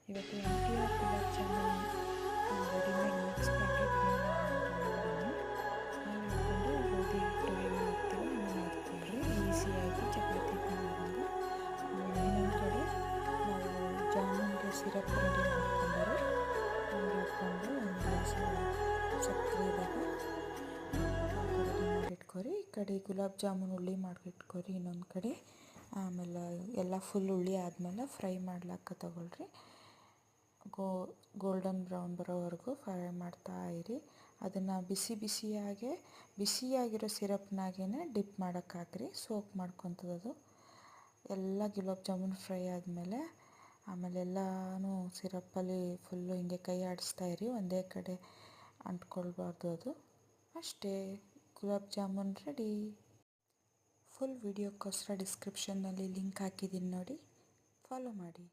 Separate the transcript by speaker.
Speaker 1: ಇವತ್ತು MTR gulab jamun readymade mix ಪ್ಯಾಕೆಟ್ಗೆ ನಾನು ತೊಗೊಂಡಿದ್ದೀನಿ. ಹಾಲು ಹಾಕ್ಕೊಂಡು ಗೋಧಿ ಹಿಟ್ಟು ಹೆಂಗೆ ಹಾಕ್ತೀವೋ ಹಂಗೆ ನಾದ್ಕೊಂಡ್ರೆ ಈಸಿಯಾಗಿ ಚಪಾತಿ ಮಾಡೋದಂಗೆ. ಇನ್ನೊಂದು ಕಡೆ ನಾವು ಜಾಮೂನ್ಗೆ ಸಿರಪ್ ರೆಡಿ ಮಾಡ್ಕೊಂಡ್ರೆ ನೀರು ಹಾಕ್ಕೊಂಡು ಒಂದು ಗ್ಲಾಸ್ ಸಕ್ಕರೆದಾಗ ರೆಡಿ ಮಾಡಿಟ್ಕೊರಿ. ಈ ಕಡೆ ಗುಲಾಬ್ ಜಾಮೂನ್ ಉಳ್ಳಿ ಮಾಡಿಟ್ಕೊರಿ ಇನ್ನೊಂದು ಕಡೆ. ಆಮೇಲೆ ಎಲ್ಲ ಫುಲ್ ಉಳ್ಳಿ ಆದಮೇಲೆ ಫ್ರೈ ಮಾಡ್ಲಿಕ್ಕೆ ತಗೊಳ್ರಿ. ಗೋಲ್ಡನ್ ಬ್ರೌನ್ ಬರೋವರೆಗೂ ಫ್ರೈ ಮಾಡ್ತಾ ಇರಿ. ಅದನ್ನು ಬಿಸಿಯಾಗಿರೋ ಸಿರಪ್ನಾಗೇ ಡಿಪ್ ಮಾಡೋಕ್ಕಾಗ್ರಿ, ಸೋಕ್ ಮಾಡ್ಕೊತದದು. ಎಲ್ಲ ಗುಲಾಬ್ ಜಾಮೂನ್ ಫ್ರೈ ಆದಮೇಲೆ ಆಮೇಲೆ ಎಲ್ಲನೂ ಸಿರಪ್ಪಲ್ಲಿ ಫುಲ್ಲು ಹಿಂಗೆ ಕೈ ಆಡಿಸ್ತಾ ಇರಿ, ಒಂದೇ ಕಡೆ ಅಂಟ್ಕೊಳ್ಬಾರ್ದು ಅದು. ಅಷ್ಟೇ, gulab jamun ready. Full ವಿಡಿಯೋಕ್ಕೋಸ್ಕರ ಡಿಸ್ಕ್ರಿಪ್ಷನ್ನಲ್ಲಿ link ಹಾಕಿದ್ದೀನಿ ನೋಡಿ, ಫಾಲೋ ಮಾಡಿ.